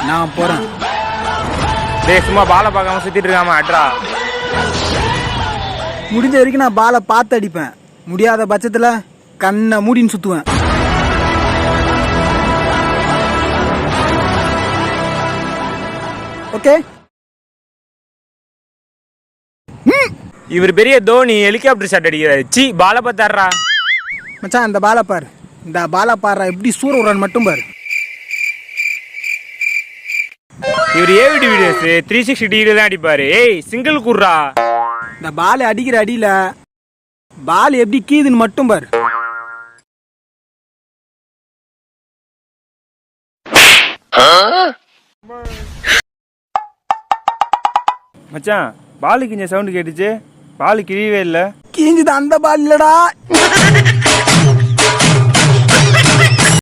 நான் போறேன். டேய் சும்மா பாலை பார்க்காம சுத்திட்டு இருக்காம அட்ரா. முடிஞ்ச வரைக்கும் நான் பாலை பார்த்து அடிப்பேன். முடியாத பட்சத்துல கண்ணை மூடின்னு சுத்துவேன். ஓகே. இவர் பெரிய தோனி ஹெலிகாப்டர் ஷாட் அடிக்கிறாரு. சி பாலை பார்த்தாடுறா மச்சான். இந்த பாலை பாரு, இந்த பாலை பாடுறா எப்படி சூற விடுறான்னு மட்டும் பாரு. இவர் ஏவிடி வீடியோஸ் 360 டிகிரி தான் அடிப்பாரு. ஏய் சிங்கிள் குர்ரா. இந்த பால் அடிக்கிற அடியில பால் எப்படி கீதுன்னு மட்டும் பாரு. மச்சான் பாலு கிஞ்ச சவுண்ட் கேட்டுச்சு. பாலு கிழியவே இல்லை. கீஞ்சுது அந்த பால் இல்லடா.